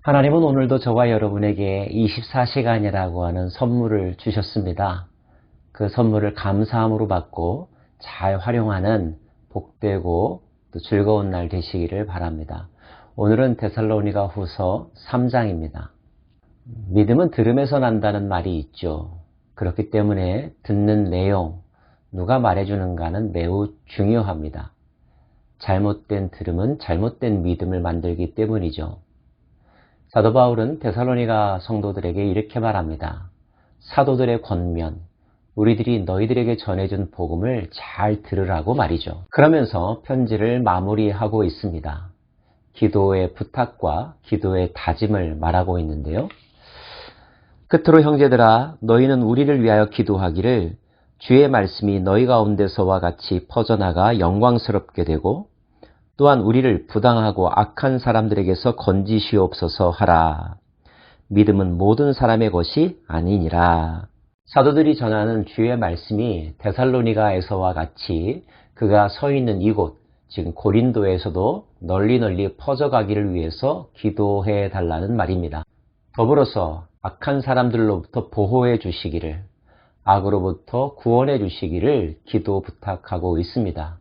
하나님은 오늘도 저와 여러분에게 24시간이라고 하는 선물을 주셨습니다. 그 선물을 감사함으로 받고 잘 활용하는 복되고 또 즐거운 날 되시기를 바랍니다. 오늘은 데살로니가 후서 3장입니다. 믿음은 들음에서 난다는 말이 있죠. 그렇기 때문에 듣는 내용, 누가 말해주는가는 매우 중요합니다. 잘못된 들음은 잘못된 믿음을 만들기 때문이죠. 사도 바울은 데살로니가 성도들에게 이렇게 말합니다. 사도들의 권면, 우리들이 너희들에게 전해준 복음을 잘 들으라고 말이죠. 그러면서 편지를 마무리하고 있습니다. 기도의 부탁과 기도의 다짐을 말하고 있는데요. 끝으로 형제들아, 너희는 우리를 위하여 기도하기를 주의 말씀이 너희 가운데서와 같이 퍼져나가 영광스럽게 되고 또한 우리를 부당하고 악한 사람들에게서 건지시옵소서 하라. 믿음은 모든 사람의 것이 아니니라. 사도들이 전하는 주의 말씀이 데살로니가에서와 같이 그가 서 있는 이곳, 지금 고린도에서도 널리 퍼져가기를 위해서 기도해 달라는 말입니다. 더불어서 악한 사람들로부터 보호해 주시기를, 악으로부터 구원해 주시기를 기도 부탁하고 있습니다.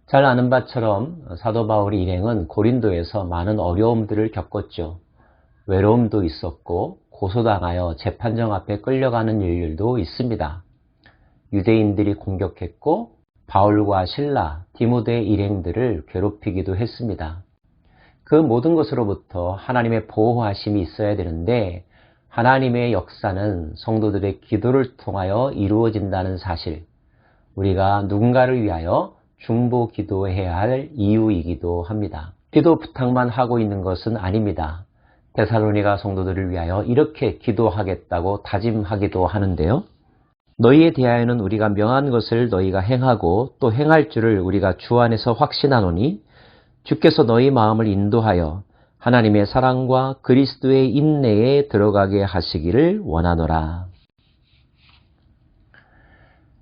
잘 아는 바처럼 사도 바울의 일행은 고린도에서 많은 어려움들을 겪었죠. 외로움도 있었고 고소당하여 재판정 앞에 끌려가는 일들도 있습니다. 유대인들이 공격했고 바울과 실라, 디모데의 일행들을 괴롭히기도 했습니다. 그 모든 것으로부터 하나님의 보호하심이 있어야 되는데 하나님의 역사는 성도들의 기도를 통하여 이루어진다는 사실, 우리가 누군가를 위하여 중보 기도해야 할 이유이기도 합니다. 기도 부탁만 하고 있는 것은 아닙니다. 데살로니가 성도들을 위하여 이렇게 기도하겠다고 다짐하기도 하는데요. 너희에 대하여는 우리가 명한 것을 너희가 행하고 또 행할 줄을 우리가 주 안에서 확신하노니 주께서 너희 마음을 인도하여 하나님의 사랑과 그리스도의 인내에 들어가게 하시기를 원하노라.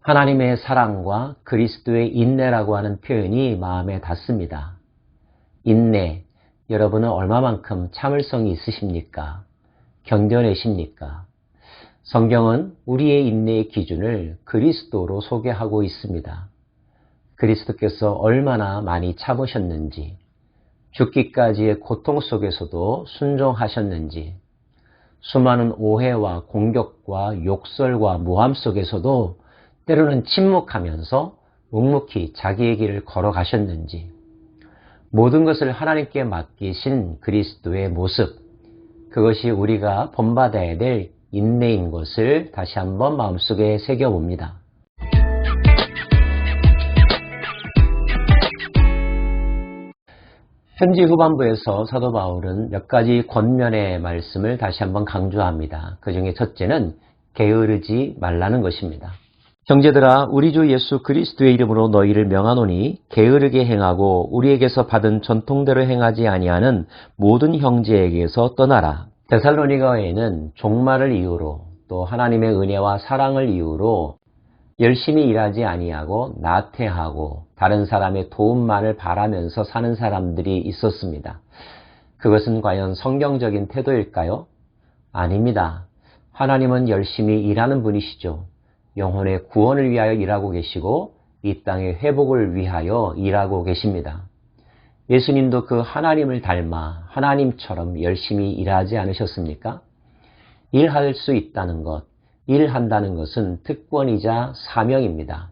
하나님의 사랑과 그리스도의 인내라고 하는 표현이 마음에 닿습니다. 인내, 여러분은 얼마만큼 참을성이 있으십니까? 견뎌내십니까? 성경은 우리의 인내의 기준을 그리스도로 소개하고 있습니다. 그리스도께서 얼마나 많이 참으셨는지, 죽기까지의 고통 속에서도 순종하셨는지, 수많은 오해와 공격과 욕설과 모함 속에서도 때로는 침묵하면서 묵묵히 자기의 길을 걸어가셨는지, 모든 것을 하나님께 맡기신 그리스도의 모습, 그것이 우리가 본받아야 될 인내인 것을 다시 한번 마음속에 새겨봅니다. 편지 후반부에서 사도 바울은 몇 가지 권면의 말씀을 다시 한번 강조합니다. 그 중에 첫째는 게으르지 말라는 것입니다. 형제들아, 우리 주 예수 그리스도의 이름으로 너희를 명하노니 게으르게 행하고 우리에게서 받은 전통대로 행하지 아니하는 모든 형제에게서 떠나라. 데살로니가에는 종말을 이유로 또 하나님의 은혜와 사랑을 이유로 열심히 일하지 아니하고 나태하고 다른 사람의 도움만을 바라면서 사는 사람들이 있었습니다. 그것은 과연 성경적인 태도일까요? 아닙니다. 하나님은 열심히 일하는 분이시죠. 영혼의 구원을 위하여 일하고 계시고 이 땅의 회복을 위하여 일하고 계십니다. 예수님도 그 하나님을 닮아 하나님처럼 열심히 일하지 않으셨습니까? 일할 수 있다는 것, 일한다는 것은 특권이자 사명입니다.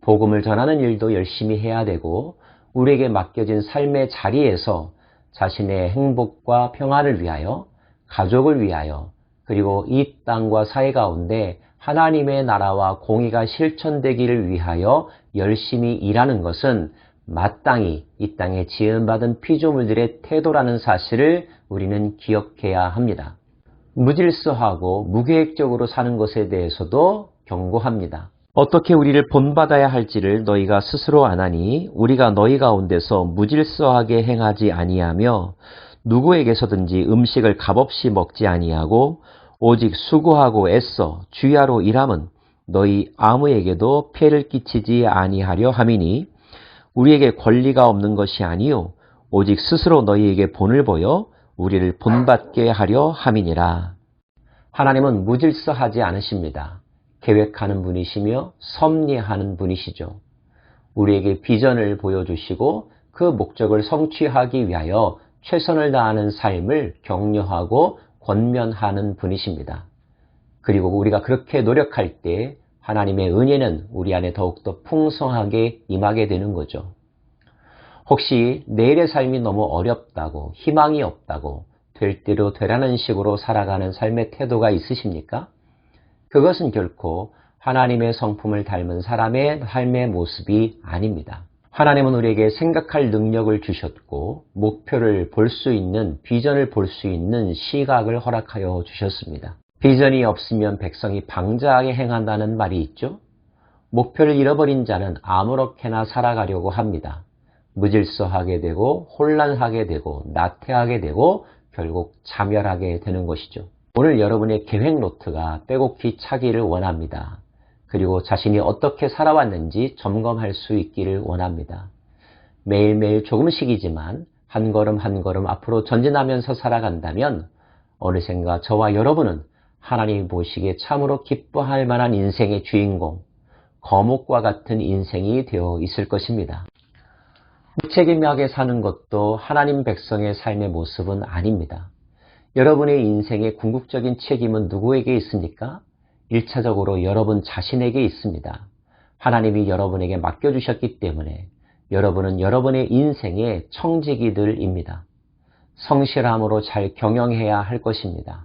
복음을 전하는 일도 열심히 해야 되고 우리에게 맡겨진 삶의 자리에서 자신의 행복과 평안을 위하여, 가족을 위하여, 그리고 이 땅과 사회 가운데 하나님의 나라와 공의가 실천되기를 위하여 열심히 일하는 것은 마땅히 이 땅에 지음받은 피조물들의 태도라는 사실을 우리는 기억해야 합니다. 무질서하고 무계획적으로 사는 것에 대해서도 경고합니다. 어떻게 우리를 본받아야 할지를 너희가 스스로 아나니 우리가 너희 가운데서 무질서하게 행하지 아니하며 누구에게서든지 음식을 값없이 먹지 아니하고 오직 수고하고 애써 주야로 일함은 너희 아무에게도 폐를 끼치지 아니하려 함이니 우리에게 권리가 없는 것이 아니요 오직 스스로 너희에게 본을 보여 우리를 본받게 하려 함이니라. 하나님은 무질서하지 않으십니다. 계획하는 분이시며 섭리하는 분이시죠. 우리에게 비전을 보여주시고 그 목적을 성취하기 위하여 최선을 다하는 삶을 격려하고 권면하는 분이십니다. 그리고 우리가 그렇게 노력할 때 하나님의 은혜는 우리 안에 더욱더 풍성하게 임하게 되는 거죠. 혹시 내일의 삶이 너무 어렵다고, 희망이 없다고, 될 대로 되라는 식으로 살아가는 삶의 태도가 있으십니까? 그것은 결코 하나님의 성품을 닮은 사람의 삶의 모습이 아닙니다. 하나님은 우리에게 생각할 능력을 주셨고 목표를 볼 수 있는, 비전을 볼 수 있는 시각을 허락하여 주셨습니다. 비전이 없으면 백성이 방자하게 행한다는 말이 있죠. 목표를 잃어버린 자는 아무렇게나 살아가려고 합니다. 무질서하게 되고 혼란하게 되고 나태하게 되고 결국 자멸하게 되는 것이죠. 오늘 여러분의 계획 노트가 빼곡히 차기를 원합니다. 그리고 자신이 어떻게 살아왔는지 점검할 수 있기를 원합니다. 매일매일 조금씩이지만 한 걸음 한 걸음 앞으로 전진하면서 살아간다면 어느샌가 저와 여러분은 하나님이 보시기에 참으로 기뻐할 만한 인생의 주인공, 거목과 같은 인생이 되어 있을 것입니다. 무책임하게 사는 것도 하나님 백성의 삶의 모습은 아닙니다. 여러분의 인생의 궁극적인 책임은 누구에게 있습니까? 1차적으로 여러분 자신에게 있습니다. 하나님이 여러분에게 맡겨주셨기 때문에 여러분은 여러분의 인생의 청지기들입니다. 성실함으로 잘 경영해야 할 것입니다.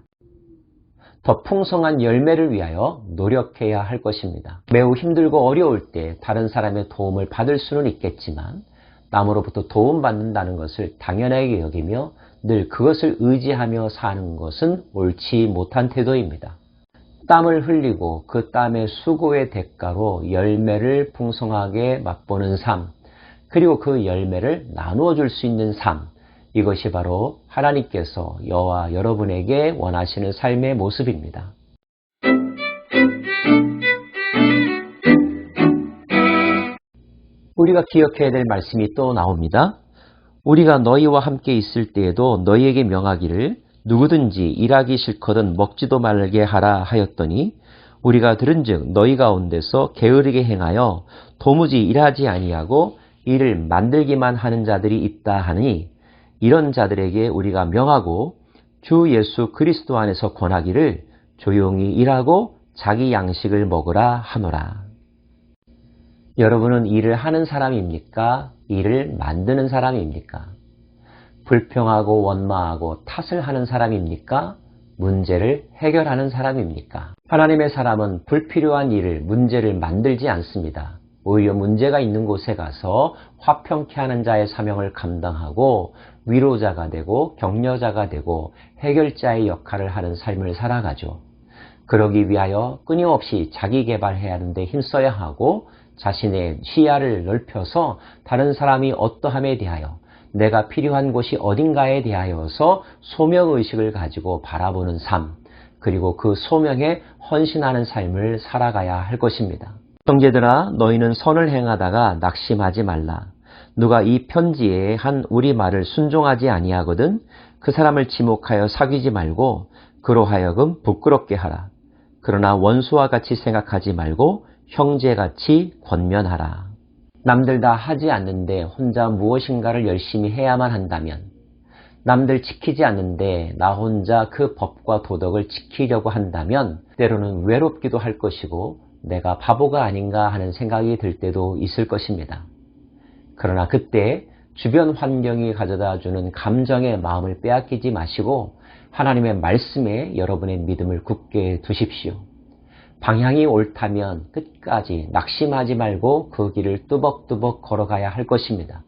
더 풍성한 열매를 위하여 노력해야 할 것입니다. 매우 힘들고 어려울 때 다른 사람의 도움을 받을 수는 있겠지만 남으로부터 도움받는다는 것을 당연하게 여기며 늘 그것을 의지하며 사는 것은 옳지 못한 태도입니다. 땀을 흘리고 그 땀의 수고의 대가로 열매를 풍성하게 맛보는 삶, 그리고 그 열매를 나누어 줄 수 있는 삶, 이것이 바로 하나님께서 저와 여러분에게 원하시는 삶의 모습입니다. 우리가 기억해야 될 말씀이 또 나옵니다. 우리가 너희와 함께 있을 때에도 너희에게 명하기를 누구든지 일하기 싫거든 먹지도 말게 하라 하였더니 우리가 들은즉 너희 가운데서 게으르게 행하여 도무지 일하지 아니하고 일을 만들기만 하는 자들이 있다 하니 이런 자들에게 우리가 명하고 주 예수 그리스도 안에서 권하기를 조용히 일하고 자기 양식을 먹으라 하노라. 여러분은 일을 하는 사람입니까? 일을 만드는 사람입니까? 불평하고 원망하고 탓을 하는 사람입니까? 문제를 해결하는 사람입니까? 하나님의 사람은 불필요한 일을, 문제를 만들지 않습니다. 오히려 문제가 있는 곳에 가서 화평케 하는 자의 사명을 감당하고 위로자가 되고 격려자가 되고 해결자의 역할을 하는 삶을 살아가죠. 그러기 위하여 끊임없이 자기 개발해야 하는데 힘써야 하고 자신의 시야를 넓혀서 다른 사람이 어떠함에 대하여 내가 필요한 곳이 어딘가에 대하여서 소명의식을 가지고 바라보는 삶, 그리고 그 소명에 헌신하는 삶을 살아가야 할 것입니다. 형제들아 너희는 선을 행하다가 낙심하지 말라. 누가 이 편지에 한 우리 말을 순종하지 아니하거든 그 사람을 지목하여 사귀지 말고 그로 하여금 부끄럽게 하라. 그러나 원수와 같이 생각하지 말고 형제같이 권면하라. 남들 다 하지 않는데 혼자 무엇인가를 열심히 해야만 한다면, 남들 지키지 않는데 나 혼자 그 법과 도덕을 지키려고 한다면 때로는 외롭기도 할 것이고 내가 바보가 아닌가 하는 생각이 들 때도 있을 것입니다. 그러나 그때 주변 환경이 가져다주는 감정의 마음을 빼앗기지 마시고 하나님의 말씀에 여러분의 믿음을 굳게 두십시오. 방향이 옳다면 끝까지 낙심하지 말고 그 길을 뚜벅뚜벅 걸어가야 할 것입니다.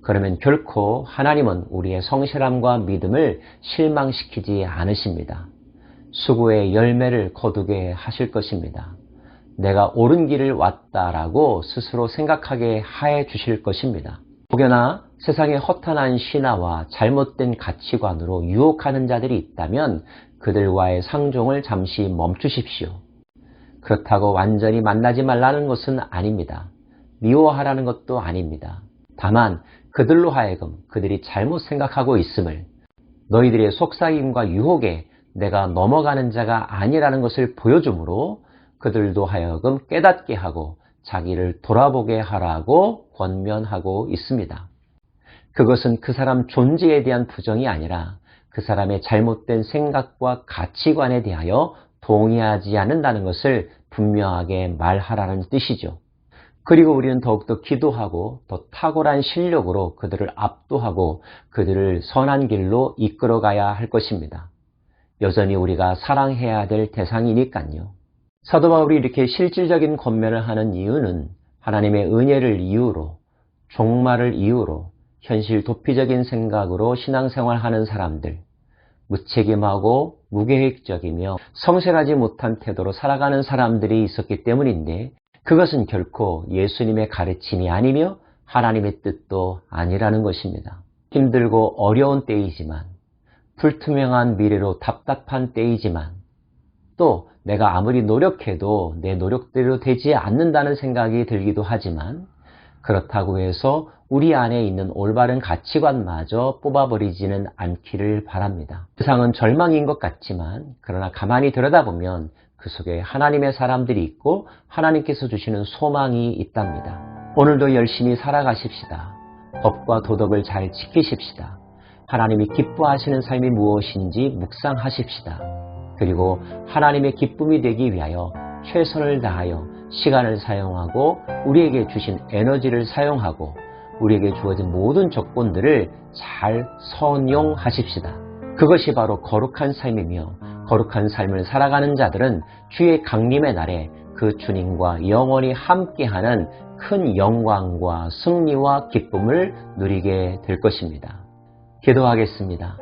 그러면 결코 하나님은 우리의 성실함과 믿음을 실망시키지 않으십니다. 수고의 열매를 거두게 하실 것입니다. 내가 옳은 길을 왔다라고 스스로 생각하게 해 주실 것입니다. 혹여나 세상의 허탄한 신화와 잘못된 가치관으로 유혹하는 자들이 있다면 그들과의 상종을 잠시 멈추십시오. 그렇다고 완전히 만나지 말라는 것은 아닙니다. 미워하라는 것도 아닙니다. 다만 그들로 하여금 그들이 잘못 생각하고 있음을, 너희들의 속삭임과 유혹에 내가 넘어가는 자가 아니라는 것을 보여주므로 그들도 하여금 깨닫게 하고 자기를 돌아보게 하라고 권면하고 있습니다. 그것은 그 사람 존재에 대한 부정이 아니라 그 사람의 잘못된 생각과 가치관에 대하여 동의하지 않는다는 것을 분명하게 말하라는 뜻이죠. 그리고 우리는 더욱더 기도하고 더 탁월한 실력으로 그들을 압도하고 그들을 선한 길로 이끌어가야 할 것입니다. 여전히 우리가 사랑해야 될 대상이니까요. 사도 바울이 이렇게 실질적인 권면을 하는 이유는 하나님의 은혜를 이유로, 종말을 이유로 현실 도피적인 생각으로 신앙생활하는 사람들, 무책임하고 무계획적이며 성실하지 못한 태도로 살아가는 사람들이 있었기 때문인데 그것은 결코 예수님의 가르침이 아니며 하나님의 뜻도 아니라는 것입니다. 힘들고 어려운 때이지만, 불투명한 미래로 답답한 때이지만, 또 내가 아무리 노력해도 내 노력대로 되지 않는다는 생각이 들기도 하지만 그렇다고 해서 우리 안에 있는 올바른 가치관마저 뽑아버리지는 않기를 바랍니다. 세상은 절망인 것 같지만 그러나 가만히 들여다보면 그 속에 하나님의 사람들이 있고 하나님께서 주시는 소망이 있답니다. 오늘도 열심히 살아가십시다. 법과 도덕을 잘 지키십시다. 하나님이 기뻐하시는 삶이 무엇인지 묵상하십시다. 그리고 하나님의 기쁨이 되기 위하여 최선을 다하여 시간을 사용하고 우리에게 주신 에너지를 사용하고 우리에게 주어진 모든 조건들을 잘 선용하십시다. 그것이 바로 거룩한 삶이며 거룩한 삶을 살아가는 자들은 주의 강림의 날에 그 주님과 영원히 함께하는 큰 영광과 승리와 기쁨을 누리게 될 것입니다. 기도하겠습니다.